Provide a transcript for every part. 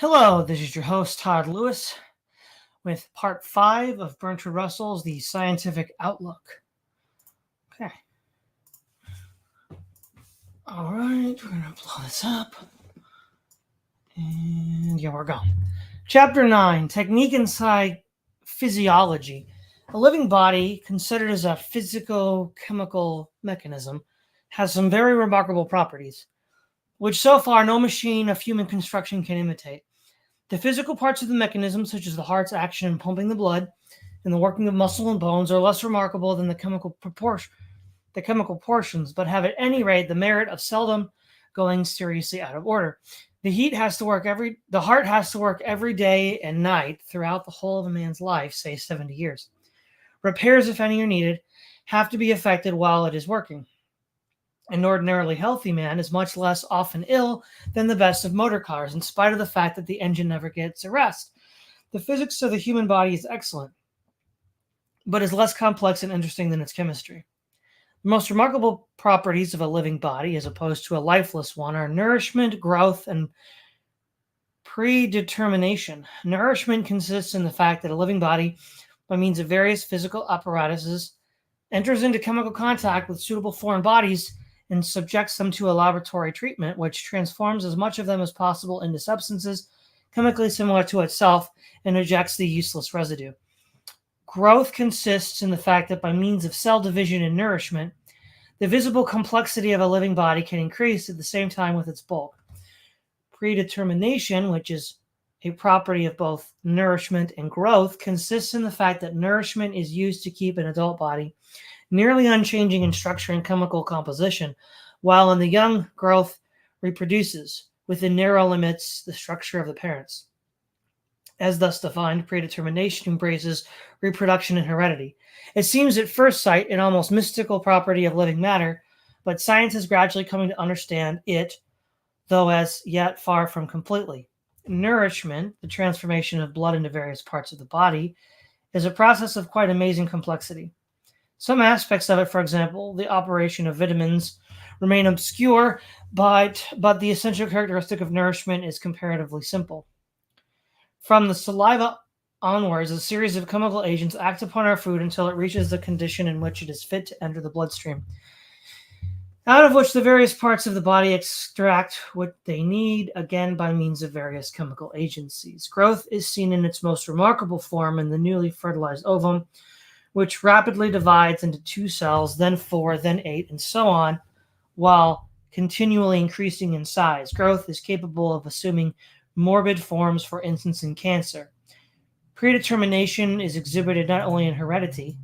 Hello, this is your host, Todd Lewis, with part 5 of Bertrand Russell's The Scientific Outlook. Okay. All right, we're going to blow this up. And yeah, we're going. Chapter 9, Technique and Physiology. A living body, considered as a physico-chemical mechanism, has some very remarkable properties, which so far no machine of human construction can imitate. The physical parts of the mechanism, such as the heart's action in pumping the blood and the working of muscle and bones, are less remarkable than the chemical portions, but have at any rate the merit of seldom going seriously out of order. The heart has to work every day and night throughout the whole of a man's life, say 70 years. Repairs, if any are needed, have to be effected while it is working. An ordinarily healthy man is much less often ill than the best of motor cars, in spite of the fact that the engine never gets a rest. The physics of the human body is excellent, but is less complex and interesting than its chemistry. The most remarkable properties of a living body, as opposed to a lifeless one, are nourishment, growth, and predetermination. Nourishment consists in the fact that a living body, by means of various physical apparatuses, enters into chemical contact with suitable foreign bodies and subjects them to a laboratory treatment, which transforms as much of them as possible into substances chemically similar to itself and ejects the useless residue. Growth consists in the fact that by means of cell division and nourishment, the visible complexity of a living body can increase at the same time with its bulk. Predetermination, which is a property of both nourishment and growth, consists in the fact that nourishment is used to keep an adult body nearly unchanging in structure and chemical composition, while in the young, growth reproduces, within narrow limits, the structure of the parents. As thus defined, predetermination embraces reproduction and heredity. It seems at first sight an almost mystical property of living matter, but science is gradually coming to understand it, though as yet far from completely. Nourishment, the transformation of blood into various parts of the body, is a process of quite amazing complexity. Some aspects of it, for example, the operation of vitamins, remain obscure, but the essential characteristic of nourishment is comparatively simple. From the saliva onwards, a series of chemical agents act upon our food until it reaches the condition in which it is fit to enter the bloodstream, out of which the various parts of the body extract what they need, again by means of various chemical agencies. Growth is seen in its most remarkable form in the newly fertilized ovum, which rapidly divides into 2 cells, then 4, then 8, and so on, while continually increasing in size. Growth is capable of assuming morbid forms, for instance, in cancer. Predetermination is exhibited not only in heredity,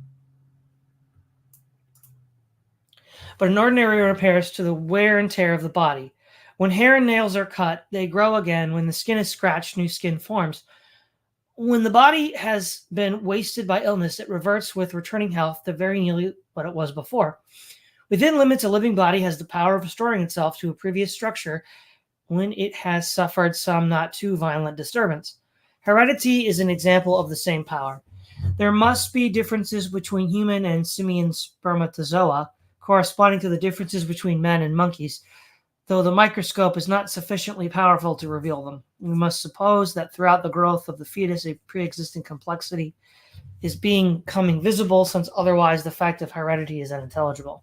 but in ordinary repairs to the wear and tear of the body. When hair and nails are cut, they grow again. When the skin is scratched, new skin forms. When the body has been wasted by illness, it reverts with returning health to very nearly what it was before. Within limits, a living body has the power of restoring itself to a previous structure when it has suffered some not too violent disturbance. Heredity is an example of the same power. There must be differences between human and simian spermatozoa, corresponding to the differences between men and monkeys, though the microscope is not sufficiently powerful to reveal them. We must suppose that throughout the growth of the fetus, a pre-existing complexity is becoming visible, since otherwise the fact of heredity is unintelligible.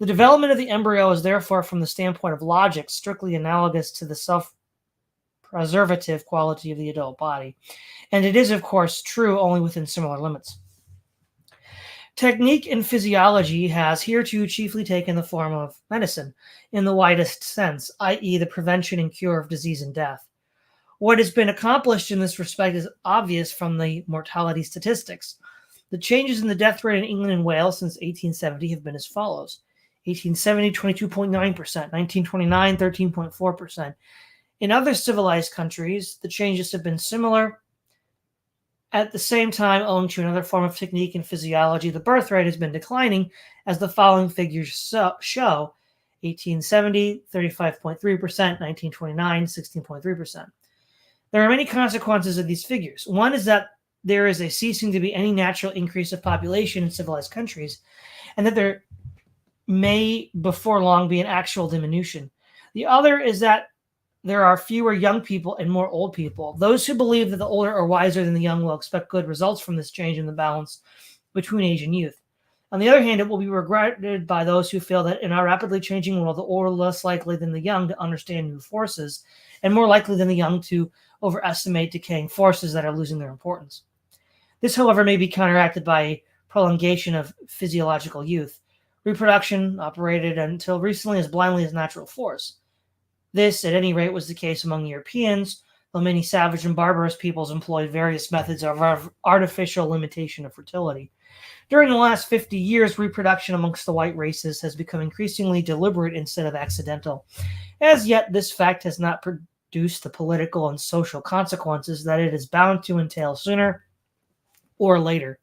The development of the embryo is therefore, from the standpoint of logic, strictly analogous to the self-preservative quality of the adult body, and it is, of course, true only within similar limits. Technique and physiology has hereto chiefly taken the form of medicine, in the widest sense, i.e. the prevention and cure of disease and death. What has been accomplished in this respect is obvious from the mortality statistics. The changes in the death rate in England and Wales since 1870 have been as follows. 1870, 22.9%, 1929, 13.4%. In other civilized countries, the changes have been similar. At the same time, owing to another form of technique and physiology, the birth rate has been declining, as the following figures show. 1870, 35.3%, 1929, 16.3%. There are many consequences of these figures. One is that there is a ceasing to be any natural increase of population in civilized countries, and that there may before long be an actual diminution. The other is that there are fewer young people and more old people. Those who believe that the older are wiser than the young will expect good results from this change in the balance between age and youth. On the other hand, it will be regretted by those who feel that in our rapidly changing world, the older are less likely than the young to understand new forces, and more likely than the young to overestimate decaying forces that are losing their importance. This, however, may be counteracted by a prolongation of physiological youth. Reproduction operated until recently as blindly as natural force. This, at any rate, was the case among Europeans, though many savage and barbarous peoples employed various methods of artificial limitation of fertility. During the last 50 years, reproduction amongst the white races has become increasingly deliberate instead of accidental. As yet, this fact has not produced the political and social consequences that it is bound to entail sooner or later.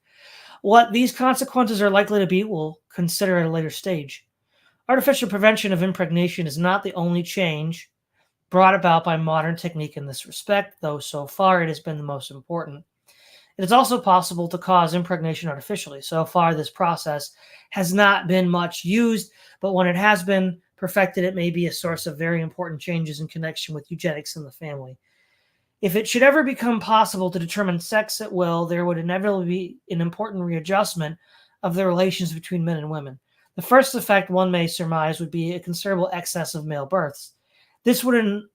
What these consequences are likely to be, we'll consider at a later stage. Artificial prevention of impregnation is not the only change brought about by modern technique in this respect, though so far it has been the most important. It is also possible to cause impregnation artificially. So far, this process has not been much used, but when it has been perfected, it may be a source of very important changes in connection with eugenics in the family. If it should ever become possible to determine sex at will, there would inevitably be an important readjustment of the relations between men and women. The first effect, one may surmise, would be a considerable excess of male births. This would, in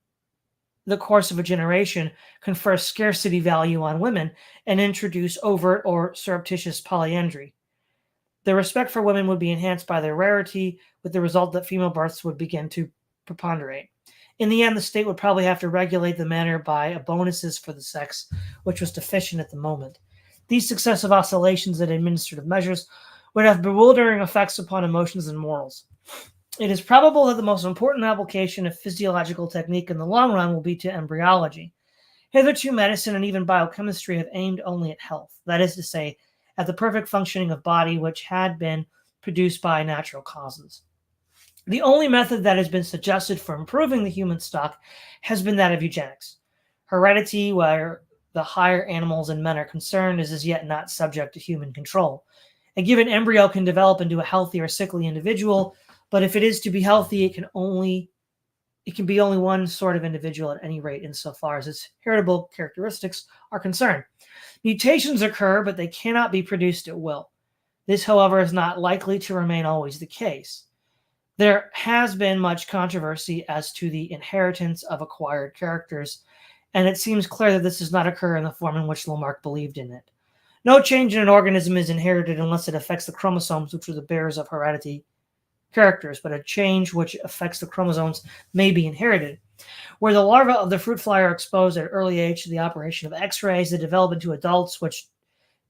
the course of a generation, confer scarcity value on women and introduce overt or surreptitious polyandry. The respect for women would be enhanced by their rarity, with the result that female births would begin to preponderate. In the end, the state would probably have to regulate the matter by bonuses for the sex, which was deficient at the moment. These successive oscillations and administrative measures would have bewildering effects upon emotions and morals. It is probable that the most important application of physiological technique in the long run will be to embryology. Hitherto, medicine and even biochemistry have aimed only at health, that is to say, at the perfect functioning of body which had been produced by natural causes. The only method that has been suggested for improving the human stock has been that of eugenics. Heredity, where the higher animals and men are concerned, is as yet not subject to human control. A given embryo can develop into a healthy or sickly individual, but if it is to be healthy, it can be only one sort of individual at any rate, insofar as its heritable characteristics are concerned. Mutations occur, but they cannot be produced at will. This, however, is not likely to remain always the case. There has been much controversy as to the inheritance of acquired characters, and it seems clear that this does not occur in the form in which Lamarck believed in it. No change in an organism is inherited unless it affects the chromosomes, which are the bearers of heredity characters, but a change which affects the chromosomes may be inherited. Where the larvae of the fruit fly are exposed at an early age to the operation of X-rays, they develop into adults which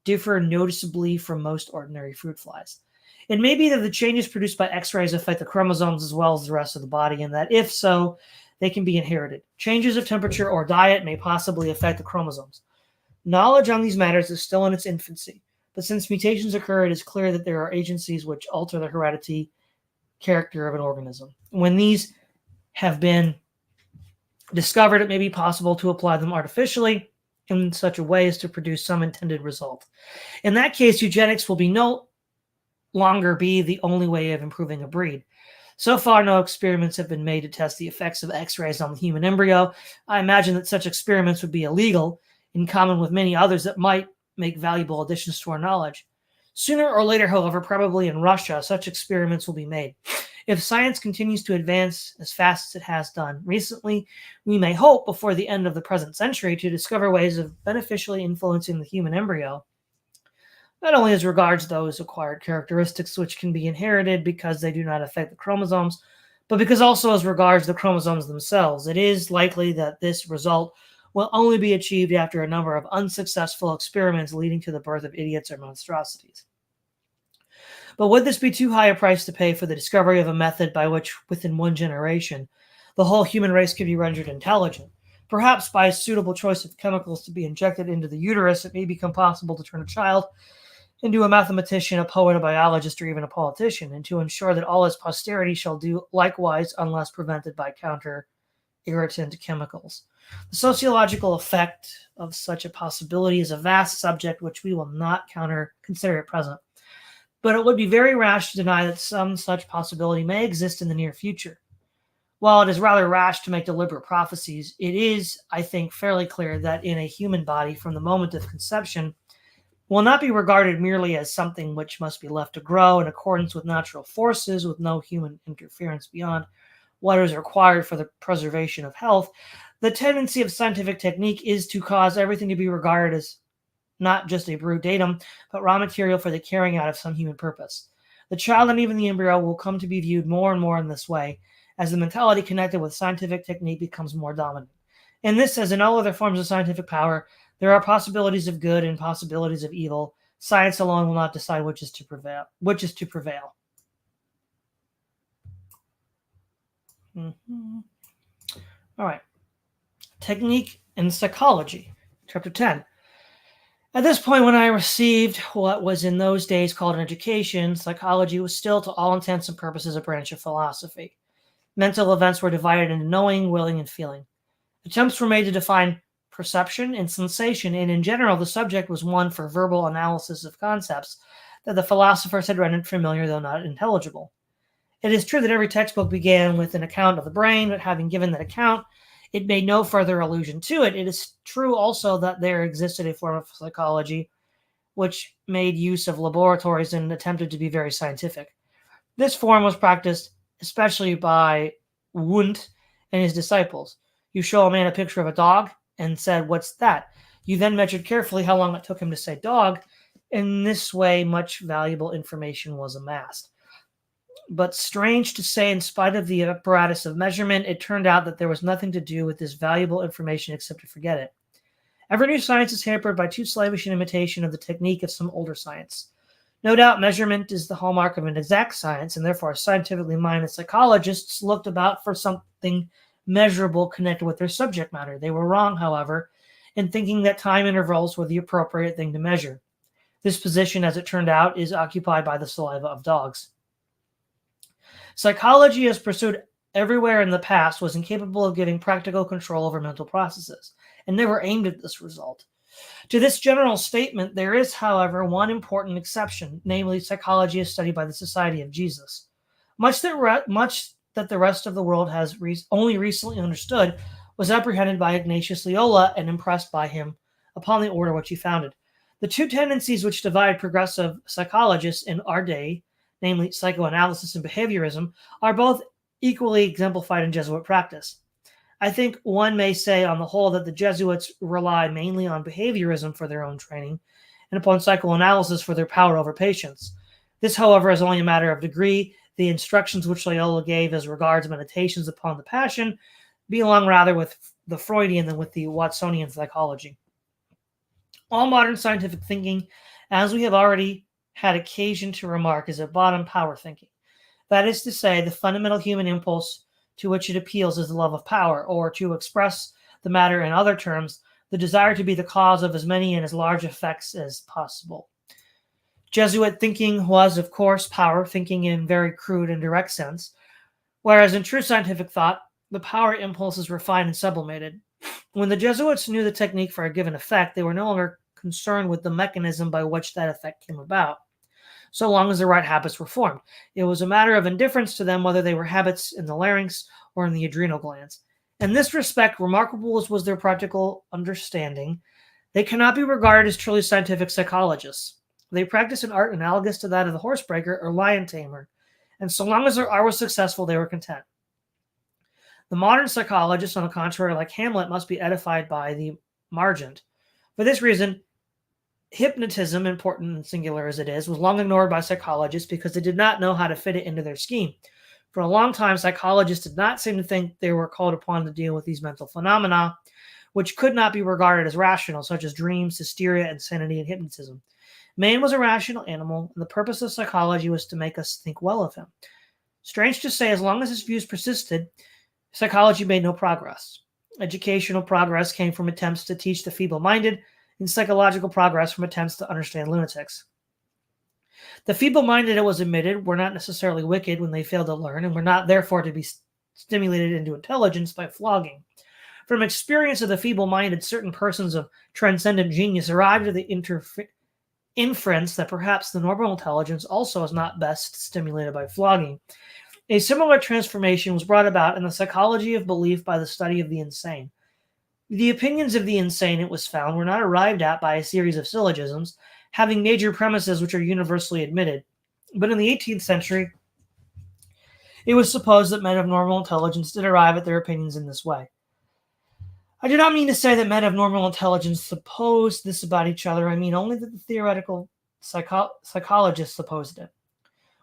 differ noticeably from most ordinary fruit flies. It may be that the changes produced by X-rays affect the chromosomes as well as the rest of the body, and that if so, they can be inherited. Changes of temperature or diet may possibly affect the chromosomes. Knowledge on these matters is still in its infancy, but since mutations occur, it is clear that there are agencies which alter the heredity character of an organism. When these have been discovered, it may be possible to apply them artificially in such a way as to produce some intended result. In that case, eugenics will no longer be the only way of improving a breed. So far, no experiments have been made to test the effects of X-rays on the human embryo. I imagine that such experiments would be illegal, in common with many others that might make valuable additions to our knowledge. Sooner or later, however, probably in Russia, such experiments will be made. If science continues to advance as fast as it has done recently, we may hope before the end of the present century to discover ways of beneficially influencing the human embryo, not only as regards those acquired characteristics which can be inherited because they do not affect the chromosomes, but because also as regards the chromosomes themselves. It is likely that this result will only be achieved after a number of unsuccessful experiments leading to the birth of idiots or monstrosities. But would this be too high a price to pay for the discovery of a method by which, within one generation, the whole human race could be rendered intelligent? Perhaps by a suitable choice of chemicals to be injected into the uterus, it may become possible to turn a child into a mathematician, a poet, a biologist, or even a politician, and to ensure that all his posterity shall do likewise unless prevented by counter-irritant chemicals. The sociological effect of such a possibility is a vast subject which we will not consider at present. But it would be very rash to deny that some such possibility may exist in the near future. While it is rather rash to make deliberate prophecies, it is, I think, fairly clear that in a human body, from the moment of conception, will not be regarded merely as something which must be left to grow in accordance with natural forces, with no human interference beyond what is required for the preservation of health. The tendency of scientific technique is to cause everything to be regarded as not just a brute datum, but raw material for the carrying out of some human purpose. The child and even the embryo will come to be viewed more and more in this way as the mentality connected with scientific technique becomes more dominant. In this, as in all other forms of scientific power, there are possibilities of good and possibilities of evil. Science alone will not decide which is to prevail. Mm-hmm. All right. Technique and psychology. Chapter 10. At this point, when I received what was in those days called an education, psychology was still, to all intents and purposes, a branch of philosophy. Mental events were divided into knowing, willing, and feeling. Attempts were made to define perception and sensation, and in general, the subject was one for verbal analysis of concepts that the philosophers had rendered familiar, though not intelligible. It is true that every textbook began with an account of the brain, but having given that account, it made no further allusion to it. It is true also that there existed a form of psychology which made use of laboratories and attempted to be very scientific. This form was practiced especially by Wundt and his disciples. You show a man a picture of a dog and said, "What's that?" You then measured carefully how long it took him to say dog. In this way, much valuable information was amassed. But strange to say, in spite of the apparatus of measurement, it turned out that there was nothing to do with this valuable information except to forget it. Every new science is hampered by too slavish an imitation of the technique of some older science. No doubt measurement is the hallmark of an exact science, and therefore scientifically minded psychologists looked about for something measurable connected with their subject matter. They were wrong, however, in thinking that time intervals were the appropriate thing to measure. This position, as it turned out, is occupied by the saliva of dogs. Psychology, as pursued everywhere in the past, was incapable of giving practical control over mental processes, and never aimed at this result. To this general statement, there is, however, one important exception, namely, psychology is studied by the Society of Jesus. Much that the rest of the world has only recently understood was apprehended by Ignatius Loyola and impressed by him upon the order which he founded. The two tendencies which divide progressive psychologists in our day, namely psychoanalysis and behaviorism, are both equally exemplified in Jesuit practice. I think one may say on the whole that the Jesuits rely mainly on behaviorism for their own training and upon psychoanalysis for their power over patients. This, however, is only a matter of degree. The instructions which Loyola gave as regards meditations upon the passion belong rather with the Freudian than with the Watsonian psychology. All modern scientific thinking, as we have already had occasion to remark, is at bottom power thinking. That is to say, the fundamental human impulse to which it appeals is the love of power, or to express the matter in other terms, the desire to be the cause of as many and as large effects as possible. Jesuit thinking was, of course, power thinking in very crude and direct sense, whereas in true scientific thought, the power impulse is refined and sublimated. When the Jesuits knew the technique for a given effect, they were no longer concerned with the mechanism by which that effect came about, so long as the right habits were formed. It was a matter of indifference to them whether they were habits in the larynx or in the adrenal glands. In this respect, remarkable as was their practical understanding, they cannot be regarded as truly scientific psychologists. They practiced an art analogous to that of the horsebreaker or lion tamer, and so long as their art was successful, they were content. The modern psychologist, on the contrary, like Hamlet, must be edified by the margent. For this reason, hypnotism, important and singular as it is, was long ignored by psychologists because they did not know how to fit it into their scheme. For a long time, psychologists did not seem to think they were called upon to deal with these mental phenomena, which could not be regarded as rational, such as dreams, hysteria, insanity, and hypnotism. Man was a rational animal, and the purpose of psychology was to make us think well of him. Strange to say, as long as his views persisted, psychology made no progress. Educational progress came from attempts to teach the feeble-minded, and psychological progress from attempts to understand lunatics. The feeble-minded, it was admitted, were not necessarily wicked when they failed to learn, and were not therefore to be stimulated into intelligence by flogging. From experience of the feeble-minded, certain persons of transcendent genius arrived at the inference that perhaps the normal intelligence also is not best stimulated by flogging. A similar transformation was brought about in the psychology of belief by the study of the insane. The opinions of the insane, it was found, were not arrived at by a series of syllogisms, having major premises which are universally admitted. But in the 18th century, it was supposed that men of normal intelligence did arrive at their opinions in this way. I do not mean to say that men of normal intelligence suppose this about each other. I mean only that the theoretical psychologists supposed it.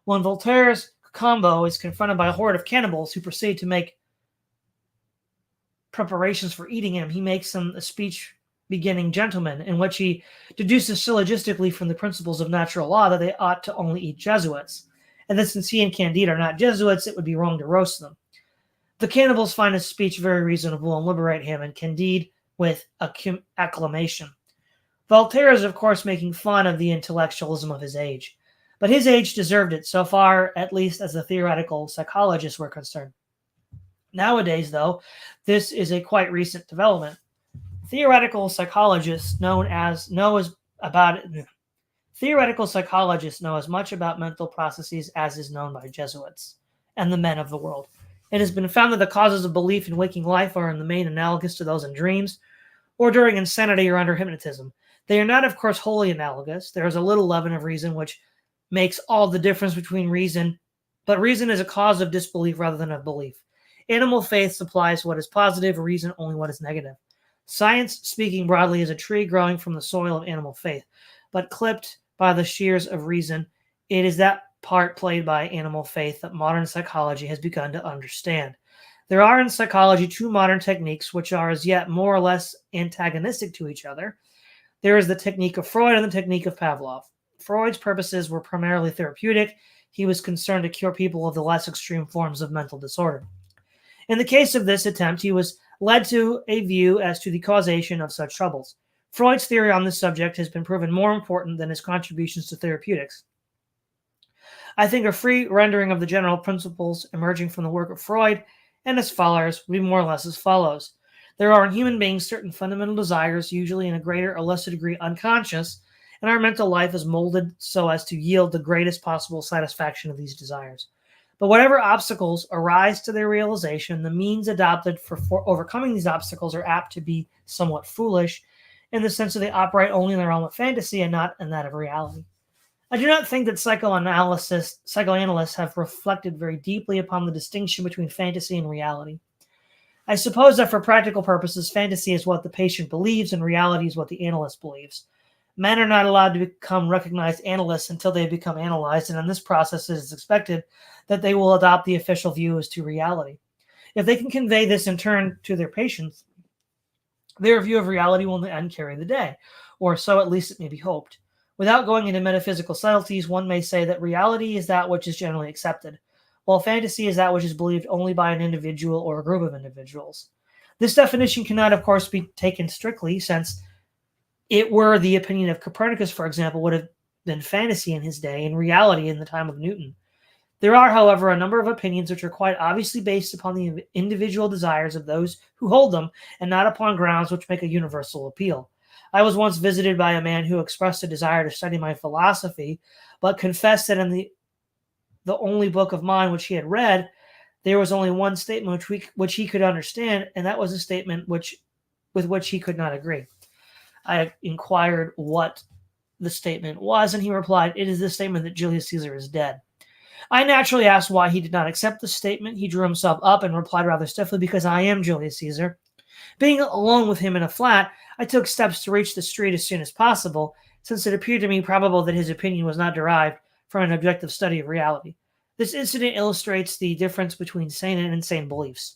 When Voltaire's Cacambo is confronted by a horde of cannibals who proceed to make preparations for eating him, he makes them a speech beginning gentlemen, in which he deduces syllogistically from the principles of natural law that they ought to only eat Jesuits, and that since he and Candide are not Jesuits, it would be wrong to roast them. The cannibals find his speech very reasonable and liberate him, and Candide with acclamation. Voltaire is, of course, making fun of the intellectualism of his age, but his age deserved it, so far at least as the theoretical psychologists were concerned. Nowadays, though, this is a quite recent development. Theoretical psychologists know as much about mental processes as is known by Jesuits and the men of the world. It has been found that the causes of belief in waking life are in the main analogous to those in dreams, or during insanity or under hypnotism. They are not, of course, wholly analogous. There is a little leaven of reason which makes all the difference between reason, but reason is a cause of disbelief rather than of belief. Animal faith supplies what is positive, reason only what is negative. Science, speaking broadly, is a tree growing from the soil of animal faith, but clipped by the shears of reason. It is that part played by animal faith that modern psychology has begun to understand. There are in psychology two modern techniques which are as yet more or less antagonistic to each other. There is the technique of Freud and the technique of Pavlov. Freud's purposes were primarily therapeutic. He was concerned to cure people of the less extreme forms of mental disorder. In the case of this attempt, he was led to a view as to the causation of such troubles. Freud's theory on this subject has been proven more important than his contributions to therapeutics. I think a free rendering of the general principles emerging from the work of Freud and his followers would be more or less as follows. There are in human beings certain fundamental desires, usually in a greater or lesser degree unconscious, and our mental life is molded so as to yield the greatest possible satisfaction of these desires. But whatever obstacles arise to their realization, the means adopted for overcoming these obstacles are apt to be somewhat foolish, in the sense that they operate only in the realm of fantasy and not in that of reality. I do not think that psychoanalysts have reflected very deeply upon the distinction between fantasy and reality. I suppose that for practical purposes, fantasy is what the patient believes and reality is what the analyst believes. Men are not allowed to become recognized analysts until they become analyzed, and in this process it is expected that they will adopt the official view as to reality. If they can convey this in turn to their patients, their view of reality will in the end carry the day, or so at least it may be hoped. Without going into metaphysical subtleties, one may say that reality is that which is generally accepted, while fantasy is that which is believed only by an individual or a group of individuals. This definition cannot, of course, be taken strictly, since it were the opinion of Copernicus, for example, would have been fantasy in his day and reality in the time of Newton. There are, however, a number of opinions which are quite obviously based upon the individual desires of those who hold them, and not upon grounds which make a universal appeal. I was once visited by a man who expressed a desire to study my philosophy, but confessed that in the only book of mine which he had read, there was only one statement which he could understand, and that was a statement with which he could not agree. I inquired what the statement was, and he replied, "It is the statement that Julius Caesar is dead." I naturally asked why he did not accept the statement. He drew himself up and replied rather stiffly, "Because I am Julius Caesar." Being alone with him in a flat, I took steps to reach the street as soon as possible, since it appeared to me probable that his opinion was not derived from an objective study of reality. This incident illustrates the difference between sane and insane beliefs.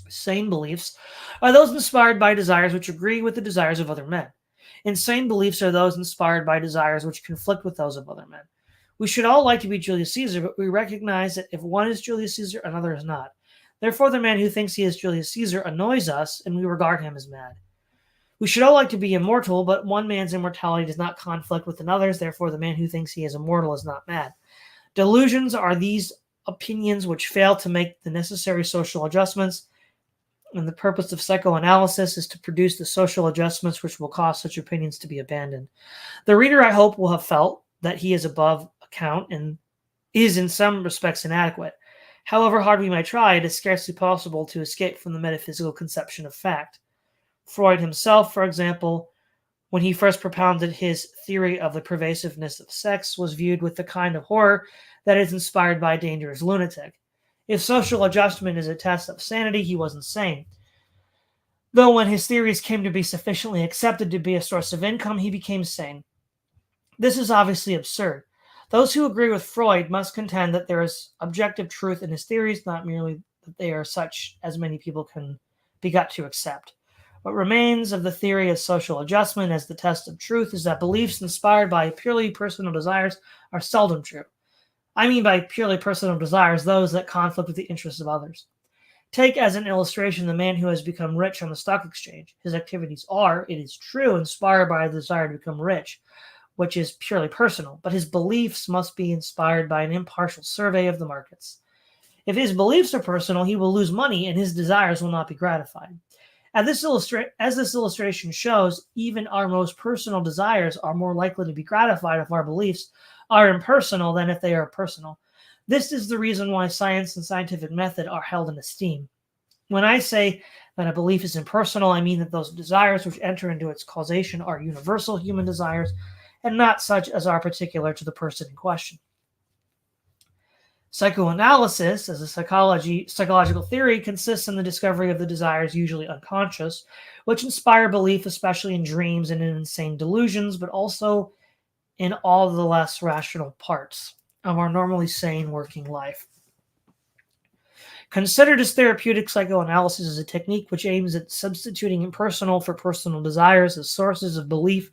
Sane beliefs are those inspired by desires which agree with the desires of other men. Insane beliefs are those inspired by desires which conflict with those of other men. We should all like to be Julius Caesar, but we recognize that if one is Julius Caesar, another is not. Therefore, the man who thinks he is Julius Caesar annoys us, and we regard him as mad. We should all like to be immortal, but one man's immortality does not conflict with another's. Therefore, the man who thinks he is immortal is not mad. Delusions are these opinions which fail to make the necessary social adjustments, and the purpose of psychoanalysis is to produce the social adjustments which will cause such opinions to be abandoned. The reader, I hope, will have felt that he is above account and is in some respects inadequate. However hard we might try, it is scarcely possible to escape from the metaphysical conception of fact. Freud himself, for example, when he first propounded his theory of the pervasiveness of sex, was viewed with the kind of horror that is inspired by a dangerous lunatic. If social adjustment is a test of sanity, he was insane. Though when his theories came to be sufficiently accepted to be a source of income, he became sane. This is obviously absurd. Those who agree with Freud must contend that there is objective truth in his theories, not merely that they are such as many people can be got to accept. What remains of the theory of social adjustment as the test of truth is that beliefs inspired by purely personal desires are seldom true. I mean by purely personal desires those that conflict with the interests of others. Take as an illustration the man who has become rich on the stock exchange. His activities are, it is true, inspired by a desire to become rich, which is purely personal, but his beliefs must be inspired by an impartial survey of the markets. If his beliefs are personal, he will lose money and his desires will not be gratified. As this illustration shows, even our most personal desires are more likely to be gratified if our beliefs are impersonal than if they are personal. This is the reason why science and scientific method are held in esteem. When I say that a belief is impersonal, I mean that those desires which enter into its causation are universal human desires and not such as are particular to the person in question. Psychoanalysis, as a psychological theory, consists in the discovery of the desires usually unconscious, which inspire belief, especially in dreams and in insane delusions, but also in all the less rational parts of our normally sane working life. Considered as therapeutic, psychoanalysis is a technique which aims at substituting impersonal for personal desires as sources of belief,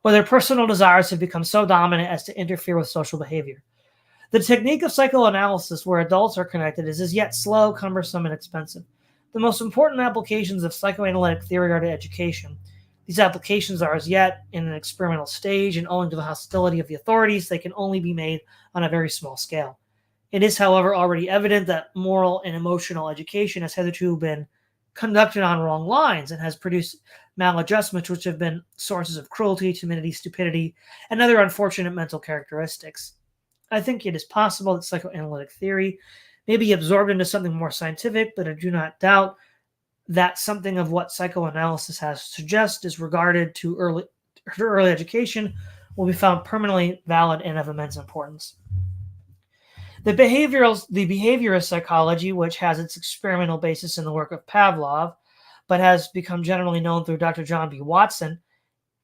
whether personal desires have become so dominant as to interfere with social behavior. The technique of psychoanalysis where adults are connected is as yet slow, cumbersome, and expensive. The most important applications of psychoanalytic theory are to education. These applications are as yet in an experimental stage, and owing to the hostility of the authorities, they can only be made on a very small scale. It is, however, already evident that moral and emotional education has hitherto been conducted on wrong lines and has produced maladjustments which have been sources of cruelty, timidity, stupidity, and other unfortunate mental characteristics. I think it is possible that psychoanalytic theory may be absorbed into something more scientific, but I do not doubt that something of what psychoanalysis has to suggest is regarded to early education will be found permanently valid and of immense importance. The behaviorist psychology, which has its experimental basis in the work of Pavlov, but has become generally known through Dr. John B. Watson,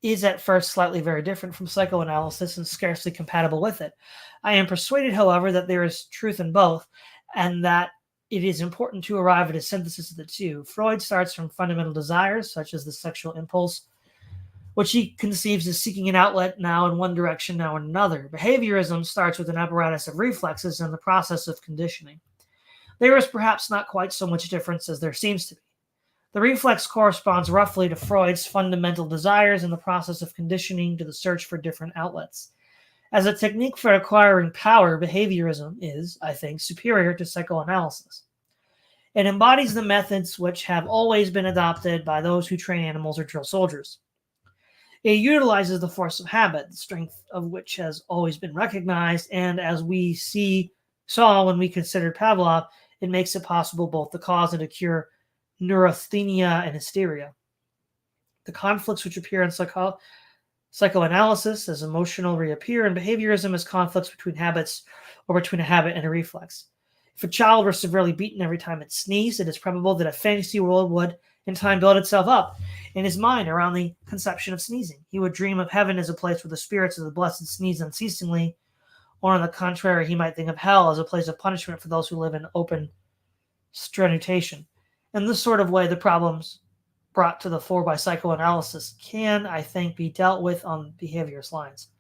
is at first slightly very different from psychoanalysis and scarcely compatible with it. I am persuaded, however, that there is truth in both, and that it is important to arrive at a synthesis of the two. Freud starts from fundamental desires, such as the sexual impulse, which he conceives as seeking an outlet now in one direction, now in another. Behaviorism starts with an apparatus of reflexes and the process of conditioning. There is perhaps not quite so much difference as there seems to be. The reflex corresponds roughly to Freud's fundamental desires and the process of conditioning to the search for different outlets. As a technique for acquiring power, behaviorism is, I think, superior to psychoanalysis. It embodies the methods which have always been adopted by those who train animals or drill soldiers. It utilizes the force of habit, the strength of which has always been recognized, and as we saw when we considered Pavlov, it makes it possible both to cause and to cure neurasthenia and hysteria. The conflicts which appear in psychoanalysis as emotional reappear in behaviorism as conflicts between habits or between a habit and a reflex. If a child were severely beaten every time it sneezed, it is probable that a fantasy world would, in time, build itself up in his mind around the conception of sneezing. He would dream of heaven as a place where the spirits of the blessed sneeze unceasingly, or on the contrary, he might think of hell as a place of punishment for those who live in open stratification. In this sort of way, the problems brought to the fore by psychoanalysis can, I think, be dealt with on behaviorist lines.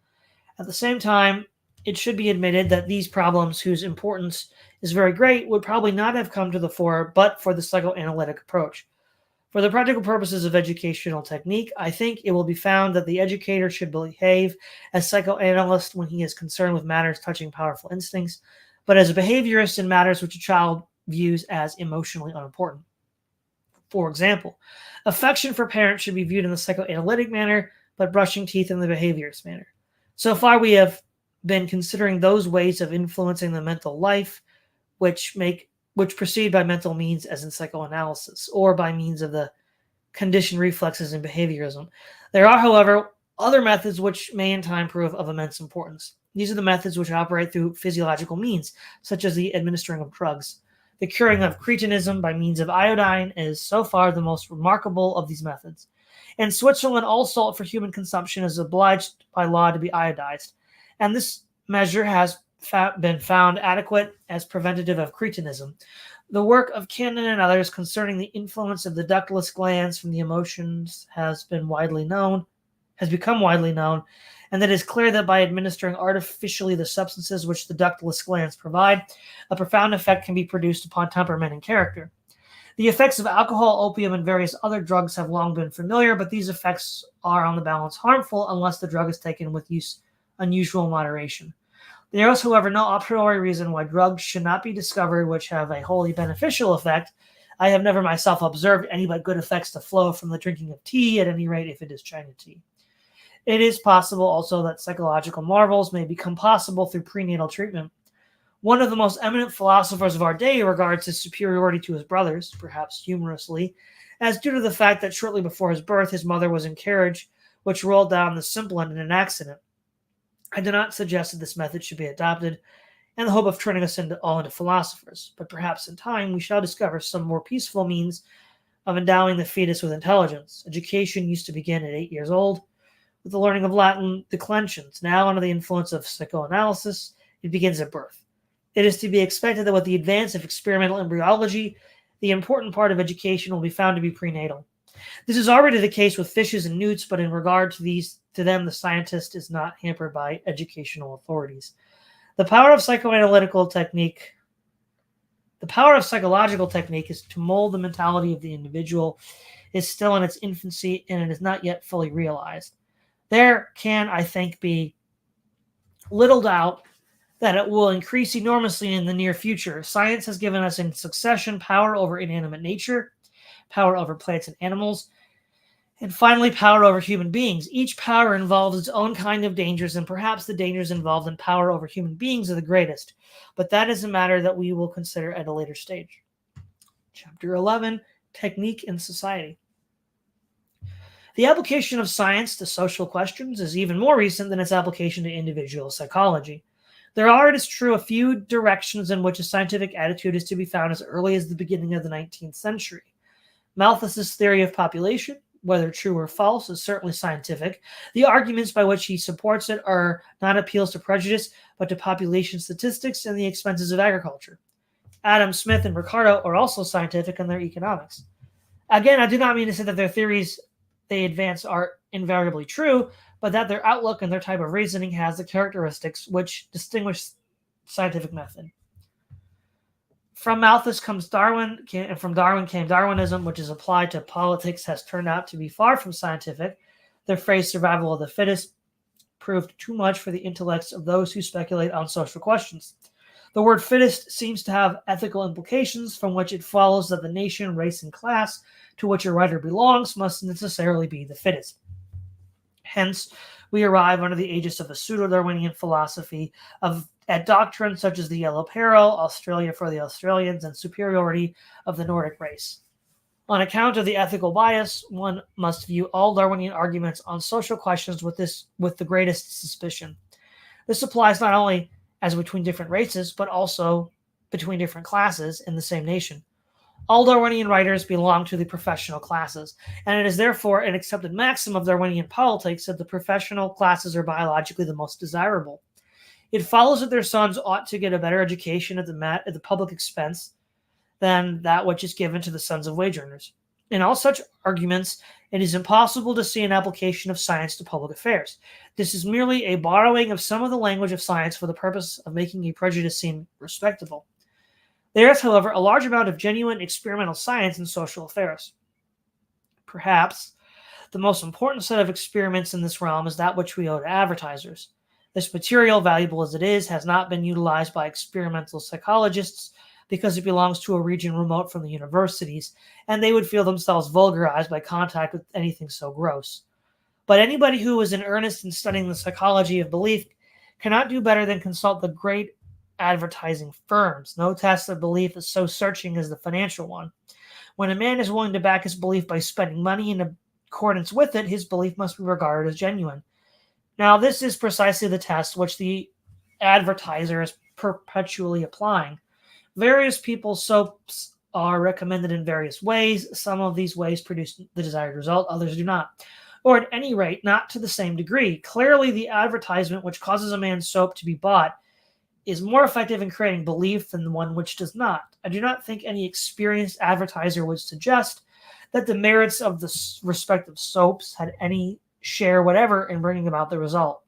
At the same time, it should be admitted that these problems, whose importance is very great, would probably not have come to the fore but for the psychoanalytic approach. For the practical purposes of educational technique, I think it will be found that the educator should behave as psychoanalyst when he is concerned with matters touching powerful instincts, but as a behaviorist in matters which a child views as emotionally unimportant. For example, affection for parents should be viewed in the psychoanalytic manner, but brushing teeth in the behaviorist manner. So far, we have been considering those ways of influencing the mental life which proceed by mental means as in psychoanalysis, or by means of the conditioned reflexes in behaviorism. There are, however, other methods which may in time prove of immense importance. These are the methods which operate through physiological means, such as the administering of drugs. The curing of cretinism by means of iodine is so far the most remarkable of these methods. In Switzerland, all salt for human consumption is obliged by law to be iodized, and this measure has been found adequate as preventative of cretinism. The work of Cannon and others concerning the influence of the ductless glands from the emotions has become widely known, and it is clear that by administering artificially the substances which the ductless glands provide, a profound effect can be produced upon temperament and character. The effects of alcohol, opium, and various other drugs have long been familiar, but these effects are on the balance harmful unless the drug is taken with unusual moderation. There is, however, no a priori reason why drugs should not be discovered which have a wholly beneficial effect. I have never myself observed any but good effects to flow from the drinking of tea, at any rate if it is China tea. It is possible also that psychological marvels may become possible through prenatal treatment. One of the most eminent philosophers of our day regards his superiority to his brothers, perhaps humorously, as due to the fact that shortly before his birth his mother was in a carriage which rolled down the Simplon in an accident. I do not suggest that this method should be adopted in the hope of turning us all into philosophers, but perhaps in time we shall discover some more peaceful means of endowing the fetus with intelligence. Education used to begin at 8 years old with the learning of Latin declensions. Now, under the influence of psychoanalysis, it begins at birth. It is to be expected that with the advance of experimental embryology, the important part of education will be found to be prenatal. This is already the case with fishes and newts, but in regard to them, the scientist is not hampered by educational authorities. The power of psychological technique is to mold the mentality of the individual, is still in its infancy, and it is not yet fully realized. There can, I think, be little doubt that it will increase enormously in the near future. Science has given us in succession power over inanimate nature, power over plants and animals, and finally power over human beings. Each power involves its own kind of dangers, and perhaps the dangers involved in power over human beings are the greatest. But that is a matter that we will consider at a later stage. Chapter 11, Technique in Society. The application of science to social questions is even more recent than its application to individual psychology. There are, it is true, a few directions in which a scientific attitude is to be found as early as the beginning of the 19th century. Malthus's theory of population, whether true or false, is certainly scientific. The arguments by which he supports it are not appeals to prejudice, but to population statistics and the expenses of agriculture. Adam Smith and Ricardo are also scientific in their economics. Again, I do not mean to say that their theories they advance are invariably true, but that their outlook and their type of reasoning has the characteristics which distinguish scientific method. From Malthus comes Darwin, and from Darwin came Darwinism, which is applied to politics, has turned out to be far from scientific. The phrase survival of the fittest proved too much for the intellects of those who speculate on social questions. The word fittest seems to have ethical implications from which it follows that the nation, race, and class to which a writer belongs must necessarily be the fittest. Hence, we arrive under the aegis of a pseudo-Darwinian philosophy at doctrines such as the yellow peril, Australia for the Australians, and superiority of the Nordic race. On account of the ethical bias, one must view all Darwinian arguments on social questions with the greatest suspicion. This applies not only as between different races, but also between different classes in the same nation. All Darwinian writers belong to the professional classes, and it is therefore an accepted maxim of Darwinian politics that the professional classes are biologically the most desirable. It follows that their sons ought to get a better education at the public expense than that which is given to the sons of wage earners. In all such arguments, it is impossible to see an application of science to public affairs. This is merely a borrowing of some of the language of science for the purpose of making a prejudice seem respectable. There is, however, a large amount of genuine experimental science in social affairs. Perhaps the most important set of experiments in this realm is that which we owe to advertisers. This material, valuable as it is, has not been utilized by experimental psychologists because it belongs to a region remote from the universities, and they would feel themselves vulgarized by contact with anything so gross. But anybody who is in earnest in studying the psychology of belief cannot do better than consult the great advertising firms. No test of belief is so searching as the financial one. When a man is willing to back his belief by spending money in accordance with it, his belief must be regarded as genuine. Now, this is precisely the test which the advertiser is perpetually applying. Various people's soaps are recommended in various ways. Some of these ways produce the desired result, others do not. Or at any rate, not to the same degree. Clearly, the advertisement which causes a man's soap to be bought is more effective in creating belief than the one which does not. I do not think any experienced advertiser would suggest that the merits of the respective soaps had any share whatever in bringing about the result.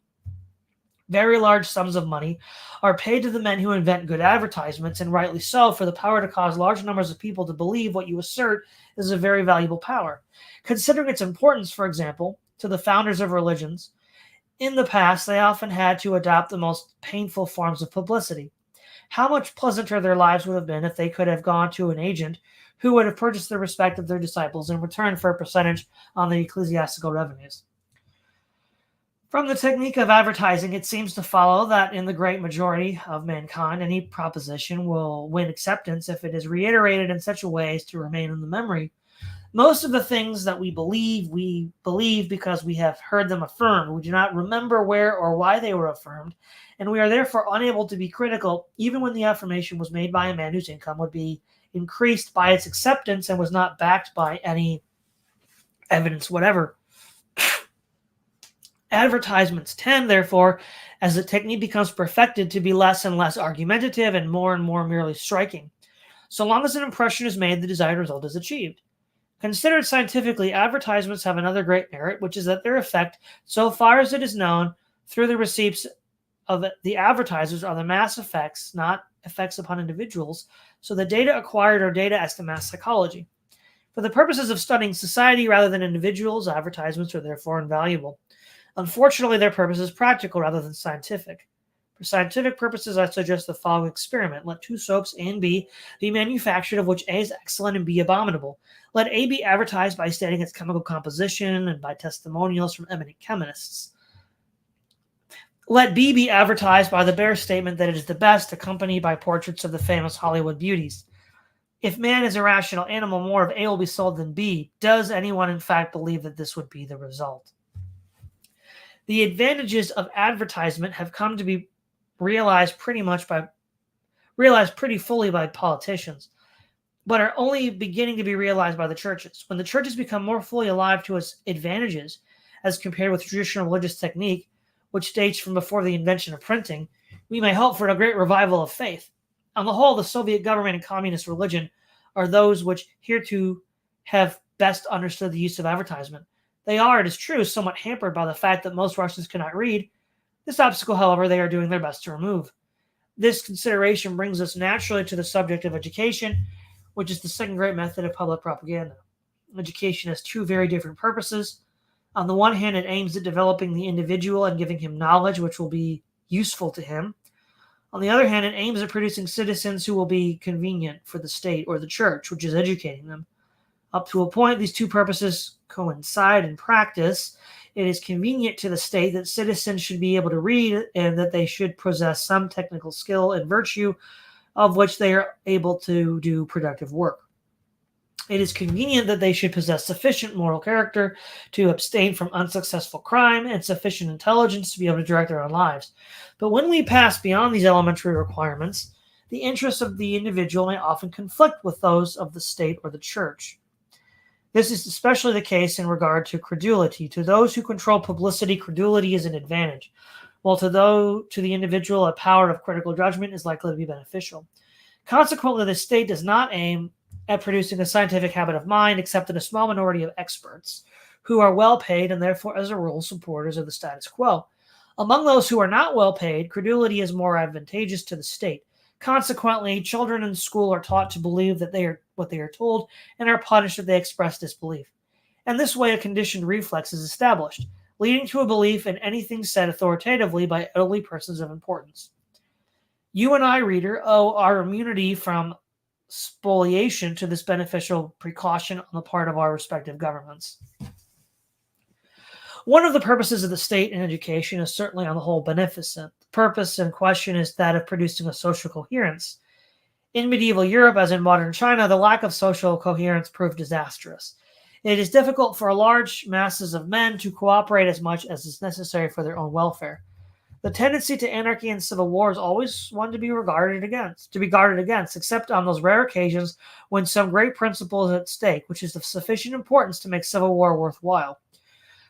Very large sums of money are paid to the men who invent good advertisements, and rightly so, for the power to cause large numbers of people to believe what you assert is a very valuable power. Considering its importance, for example, to the founders of religions, in the past they often had to adopt the most painful forms of publicity. How much pleasanter their lives would have been if they could have gone to an agent who would have purchased the respect of their disciples in return for a percentage on the ecclesiastical revenues. From the technique of advertising, it seems to follow that in the great majority of mankind, any proposition will win acceptance if it is reiterated in such a way as to remain in the memory. Most of the things that we believe because we have heard them affirmed. We do not remember where or why they were affirmed, and we are therefore unable to be critical even when the affirmation was made by a man whose income would be increased by its acceptance and was not backed by any evidence whatever. Advertisements tend, therefore, as the technique becomes perfected, to be less and less argumentative and more merely striking. So long as an impression is made, the desired result is achieved. Considered scientifically, advertisements have another great merit, which is that their effect, so far as it is known, through the receipts of the advertisers, are the mass effects, not effects upon individuals, so the data acquired are data as to mass psychology. For the purposes of studying society rather than individuals, advertisements are therefore invaluable. Unfortunately, their purpose is practical rather than scientific. For scientific purposes, I suggest the following experiment. Let two soaps, A and B, be manufactured, of which A is excellent and B abominable. Let A be advertised by stating its chemical composition and by testimonials from eminent chemists. Let B be advertised by the bare statement that it is the best, accompanied by portraits of the famous Hollywood beauties. If man is a rational animal, more of A will be sold than B. Does anyone in fact believe that this would be the result? The advantages of advertisement have come to be realized pretty fully by politicians, but are only beginning to be realized by the churches. When the churches become more fully alive to its advantages as compared with traditional religious technique, which dates from before the invention of printing, we may hope for a great revival of faith. On the whole, the Soviet government and communist religion are those which hereto have best understood the use of advertisement. They are, it is true, somewhat hampered by the fact that most Russians cannot read. This obstacle, however, they are doing their best to remove. This consideration brings us naturally to the subject of education, which is the second great method of public propaganda. Education has two very different purposes. On the one hand, it aims at developing the individual and giving him knowledge which will be useful to him. On the other hand, it aims at producing citizens who will be convenient for the state or the church, which is educating them. Up to a point, these two purposes coincide in practice. It is convenient to the state that citizens should be able to read and that they should possess some technical skill and virtue of which they are able to do productive work. It is convenient that they should possess sufficient moral character to abstain from unsuccessful crime and sufficient intelligence to be able to direct their own lives. But when we pass beyond these elementary requirements, the interests of the individual may often conflict with those of the state or the church. This is especially the case in regard to credulity. To those who control publicity, credulity is an advantage, while to the individual, a power of critical judgment is likely to be beneficial. Consequently, the state does not aim at producing a scientific habit of mind except in a small minority of experts who are well paid and therefore, as a rule, supporters of the status quo. Among those who are not well paid, credulity is more advantageous to the state. Consequently, children in school are taught to believe that they are what they are told and are punished if they express disbelief. And this way, a conditioned reflex is established, leading to a belief in anything said authoritatively by elderly persons of importance. You and I, reader, owe our immunity from spoliation to this beneficial precaution on the part of our respective governments. One of the purposes of the state in education is certainly on the whole beneficent. The purpose in question is that of producing a social coherence. In medieval Europe, as in modern China, the lack of social coherence proved disastrous. It is difficult for large masses of men to cooperate as much as is necessary for their own welfare. The tendency to anarchy and civil war is always one to be guarded against, except on those rare occasions when some great principle is at stake, which is of sufficient importance to make civil war worthwhile.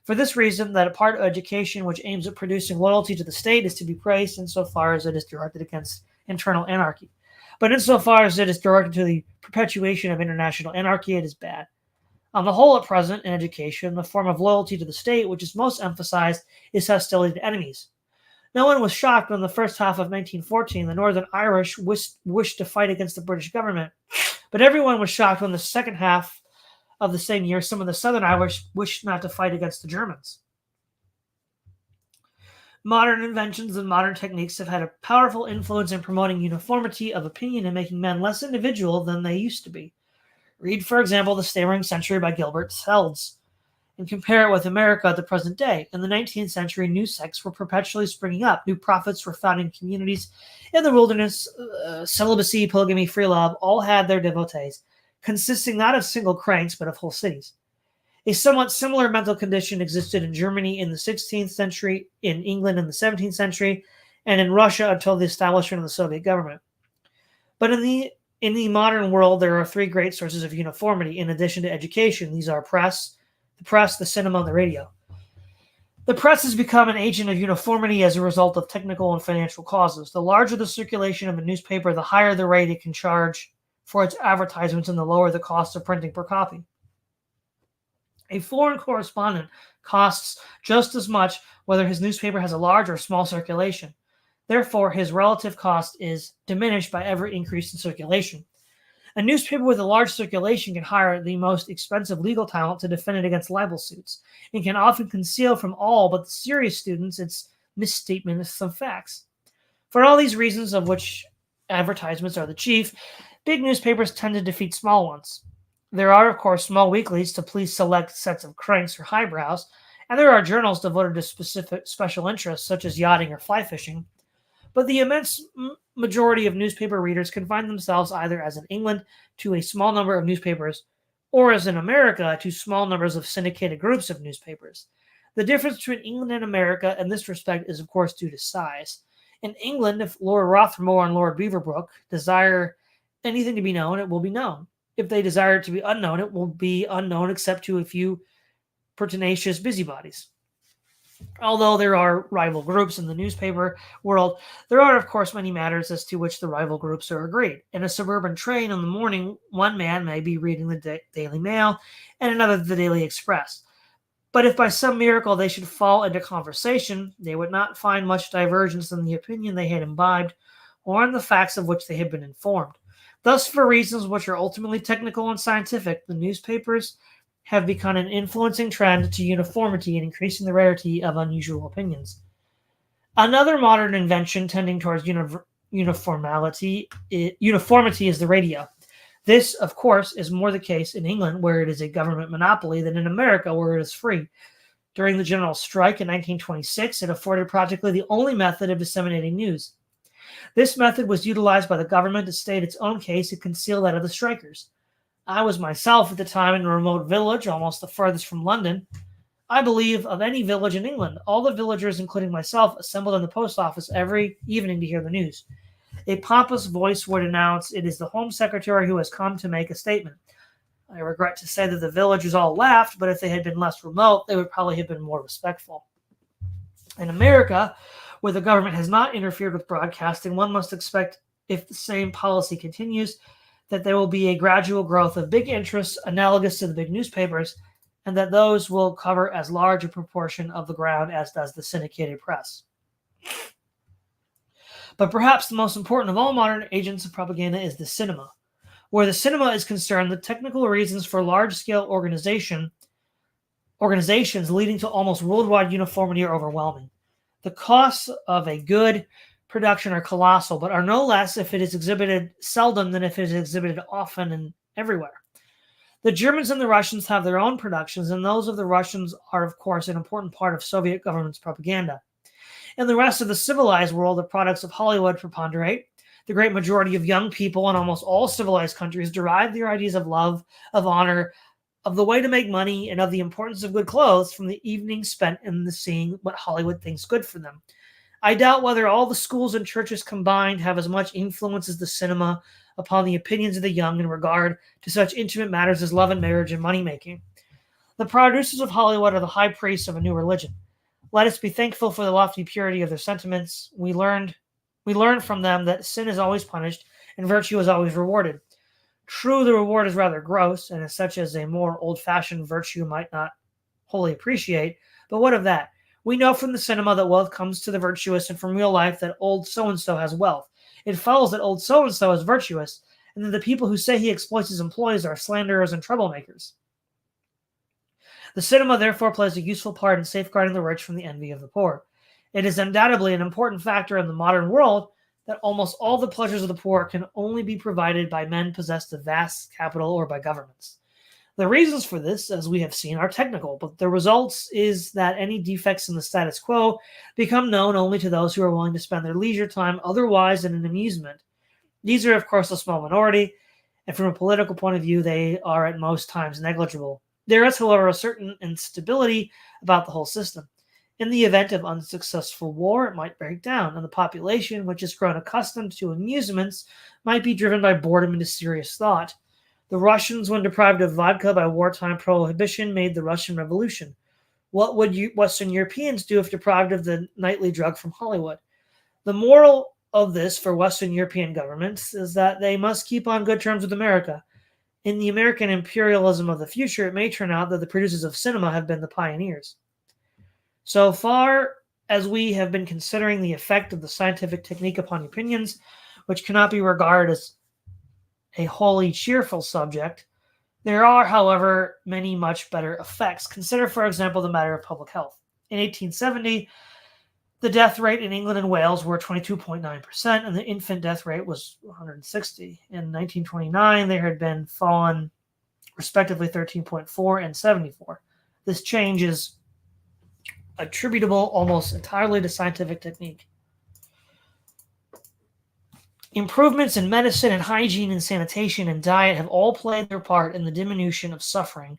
For this reason, that a part of education which aims at producing loyalty to the state is to be praised insofar as it is directed against internal anarchy. But insofar as it is directed to the perpetuation of international anarchy, it is bad. On the whole, at present, in education, the form of loyalty to the state which is most emphasized is hostility to enemies. No one was shocked when in the first half of 1914 the Northern Irish wished to fight against the British government, but everyone was shocked when the second half of the same year some of the Southern Irish wished not to fight against the Germans. Modern inventions and modern techniques have had a powerful influence in promoting uniformity of opinion and making men less individual than they used to be. Read, for example, The Stammering Century by Gilbert Seldes, and compare it with America at the present day. In the 19th century, new sects were perpetually springing up. New prophets were founding communities in the wilderness. Celibacy, polygamy, free love all had their devotees, consisting not of single cranks, but of whole cities. A somewhat similar mental condition existed in Germany in the 16th century, in England in the 17th century, and in Russia until the establishment of the Soviet government. But in the modern world, there are three great sources of uniformity in addition to education. These are the press, the cinema, and the radio. The press has become an agent of uniformity as a result of technical and financial causes. The larger the circulation of a newspaper, the higher the rate it can charge for its advertisements and the lower the cost of printing per copy. A foreign correspondent costs just as much whether his newspaper has a large or small circulation. Therefore, his relative cost is diminished by every increase in circulation. A newspaper with a large circulation can hire the most expensive legal talent to defend it against libel suits, and can often conceal from all but the serious students its misstatements of facts. For all these reasons, of which advertisements are the chief, big newspapers tend to defeat small ones. There are, of course, small weeklies to please select sets of cranks or highbrows, and there are journals devoted to special interests, such as yachting or fly fishing. But the immense majority of newspaper readers confine themselves either, as in England, to a small number of newspapers, or as in America, to small numbers of syndicated groups of newspapers. The difference between England and America in this respect is, of course, due to size. In England, if Lord Rothermore and Lord Beaverbrook desire anything to be known, it will be known. If they desire it to be unknown, it will be unknown except to a few pertinacious busybodies. Although there are rival groups in the newspaper world, there are, of course, many matters as to which the rival groups are agreed. In a suburban train in the morning, one man may be reading the Daily Mail and another the Daily Express. But if by some miracle they should fall into conversation, they would not find much divergence in the opinion they had imbibed or in the facts of which they had been informed. Thus, for reasons which are ultimately technical and scientific, the newspapers have become an influencing trend to uniformity and increasing the rarity of unusual opinions. Another modern invention tending towards uniformity is the radio. This, of course, is more the case in England, where it is a government monopoly, than in America, where it is free. During the general strike in 1926, it afforded practically the only method of disseminating news. This method was utilized by the government to state its own case and conceal that of the strikers. I was myself at the time in a remote village, almost the farthest from London, I believe, of any village in England. All the villagers, including myself, assembled in the post office every evening to hear the news. A pompous voice would announce, "It is the Home Secretary who has come to make a statement." I regret to say that the villagers all laughed, but if they had been less remote, they would probably have been more respectful. In America, where the government has not interfered with broadcasting, one must expect, if the same policy continues, that there will be a gradual growth of big interests analogous to the big newspapers, and that those will cover as large a proportion of the ground as does the syndicated press. But perhaps the most important of all modern agents of propaganda is the cinema. Where the cinema is concerned, the technical reasons for large-scale organizations leading to almost worldwide uniformity are overwhelming. The costs of a good production are colossal, but are no less if it is exhibited seldom than if it is exhibited often and everywhere. The Germans and the Russians have their own productions, and those of the Russians are, of course, an important part of Soviet government's propaganda. In the rest of the civilized world, the products of Hollywood preponderate. The great majority of young people in almost all civilized countries derive their ideas of love, of honor, of the way to make money, and of the importance of good clothes from the evenings spent in the seeing what Hollywood thinks good for them. I doubt whether all the schools and churches combined have as much influence as the cinema upon the opinions of the young in regard to such intimate matters as love and marriage and money making. The producers of Hollywood are the high priests of a new religion. Let us be thankful for the lofty purity of their sentiments. We learned from them that sin is always punished and virtue is always rewarded. True, the reward is rather gross, and is such as a more old-fashioned virtue might not wholly appreciate, but what of that? We know from the cinema that wealth comes to the virtuous, and from real life that old so-and-so has wealth. It follows that old so-and-so is virtuous, and that the people who say he exploits his employees are slanderers and troublemakers. The cinema therefore plays a useful part in safeguarding the rich from the envy of the poor. It is undoubtedly an important factor in the modern world that almost all the pleasures of the poor can only be provided by men possessed of vast capital or by governments. The reasons for this, as we have seen, are technical, but the results is that any defects in the status quo become known only to those who are willing to spend their leisure time otherwise in an amusement. These are, of course, a small minority, and from a political point of view, they are at most times negligible. There is, however, a certain instability about the whole system. In the event of unsuccessful war, it might break down, and the population, which has grown accustomed to amusements, might be driven by boredom into serious thought. The Russians, when deprived of vodka by wartime prohibition, made the Russian Revolution. What would Western Europeans do if deprived of the nightly drug from Hollywood? The moral of this for Western European governments is that they must keep on good terms with America. In the American imperialism of the future, it may turn out that the producers of cinema have been the pioneers. So far as we have been considering the effect of the scientific technique upon opinions, which cannot be regarded as a wholly cheerful subject, there are, however, many much better effects. Consider, for example, the matter of public health. In 1870, the death rate in England and Wales were 22.9%, and the infant death rate was 160. In 1929, there had been fallen, respectively, 13.4 and 74. This change is attributable almost entirely to scientific technique. Improvements in medicine and hygiene and sanitation and diet have all played their part in the diminution of suffering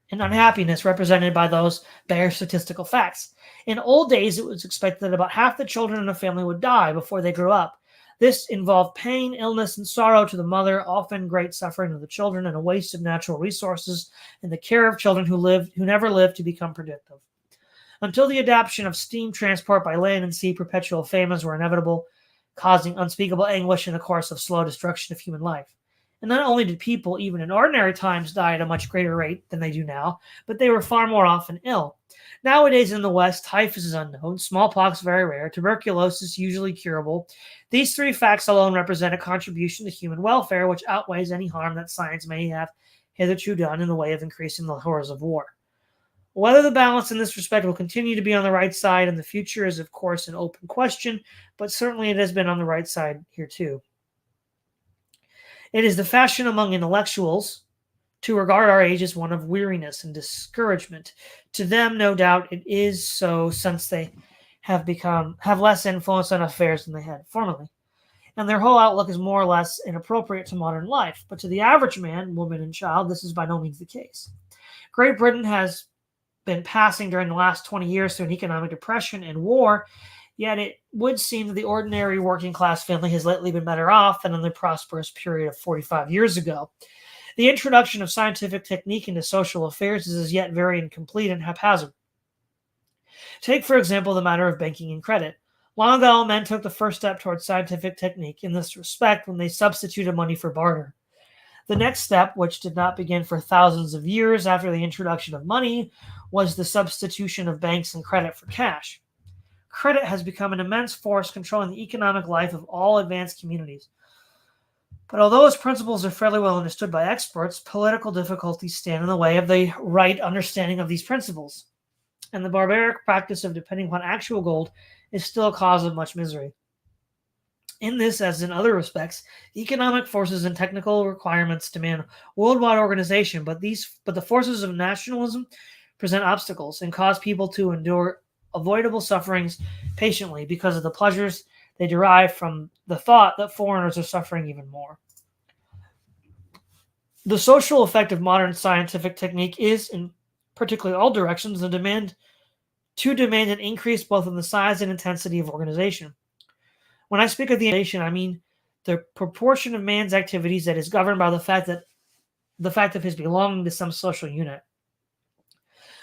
and unhappiness represented by those bare statistical facts. In old days, it was expected that about half the children in a family would die before they grew up. This involved pain, illness, and sorrow to the mother, often great suffering to the children, and a waste of natural resources in the care of children who never lived to become productive. Until the adoption of steam transport by land and sea, perpetual famines were inevitable, causing unspeakable anguish and a course of slow destruction of human life. And not only did people, even in ordinary times, die at a much greater rate than they do now, but they were far more often ill. Nowadays in the West, typhus is unknown, smallpox very rare, tuberculosis usually curable. These three facts alone represent a contribution to human welfare which outweighs any harm that science may have hitherto done in the way of increasing the horrors of war. Whether the balance in this respect will continue to be on the right side in the future is, of course, an open question, but certainly it has been on the right side here too. It is the fashion among intellectuals to regard our age as one of weariness and discouragement. To them, no doubt, it is so, since they have less influence on affairs than they had formerly, and their whole outlook is more or less inappropriate to modern life. But to the average man, woman, and child, this is by no means the case. Great Britain has been passing during the last 20 years through an economic depression and war, yet it would seem that the ordinary working class family has lately been better off than in the prosperous period of 45 years ago. The introduction of scientific technique into social affairs is as yet very incomplete and haphazard. Take, for example, the matter of banking and credit. Long ago, men took the first step towards scientific technique in this respect when they substituted money for barter. The next step, which did not begin for thousands of years after the introduction of money, was the substitution of banks and credit for cash. Credit has become an immense force controlling the economic life of all advanced communities. But although its principles are fairly well understood by experts, political difficulties stand in the way of the right understanding of these principles, and the barbaric practice of depending upon actual gold is still a cause of much misery. In this, as in other respects, economic forces and technical requirements demand worldwide organization, but the forces of nationalism present obstacles and cause people to endure avoidable sufferings patiently because of the pleasures they derive from the thought that foreigners are suffering even more. The social effect of modern scientific technique is, in particularly all directions, demand an increase both in the size and intensity of organization. When I speak of the organization, I mean the proportion of man's activities that is governed by the fact of his belonging to some social unit.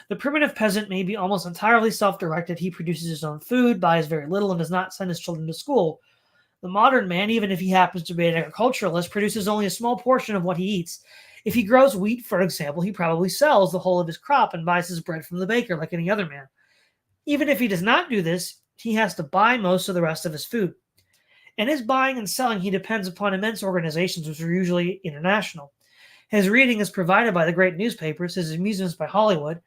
The primitive peasant may be almost entirely self-directed. He produces his own food, buys very little, and does not send his children to school. The modern man, even if he happens to be an agriculturalist, produces only a small portion of what he eats. If he grows wheat, for example, he probably sells the whole of his crop and buys his bread from the baker like any other man. Even if he does not do this, he has to buy most of the rest of his food. In his buying and selling, he depends upon immense organizations, which are usually international. His reading is provided by the great newspapers, his amusements by Hollywood,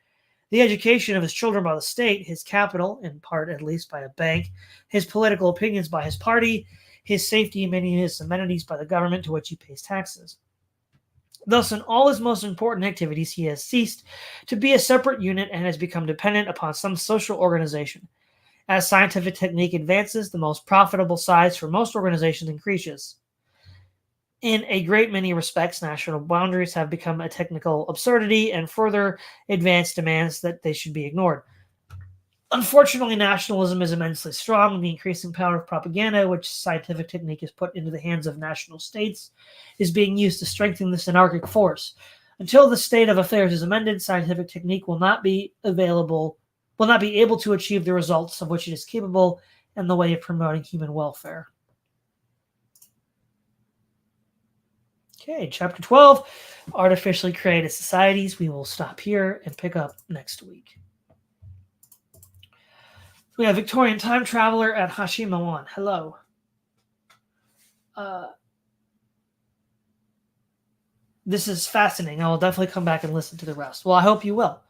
the education of his children by the state, his capital, in part at least, by a bank, his political opinions by his party, his safety and many of his amenities by the government to which he pays taxes. Thus, in all his most important activities, he has ceased to be a separate unit and has become dependent upon some social organization. As scientific technique advances, the most profitable size for most organizations increases. In a great many respects, national boundaries have become a technical absurdity, and further advanced demands that they should be ignored. Unfortunately, nationalism is immensely strong. The increasing power of propaganda, which scientific technique has put into the hands of national states, is being used to strengthen this anarchic force. Until the state of affairs is amended, scientific technique will not be able to achieve the results of which it is capable in the way of promoting human welfare. Okay, chapter 12, artificially created societies. We will stop here and pick up next week. We have Victorian time traveler at Hashimawan. Hello. This is fascinating. I will definitely come back and listen to the rest. Well, I hope you will.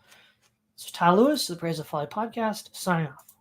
This is Ty Lewis, the Praise of Folly podcast, signing off.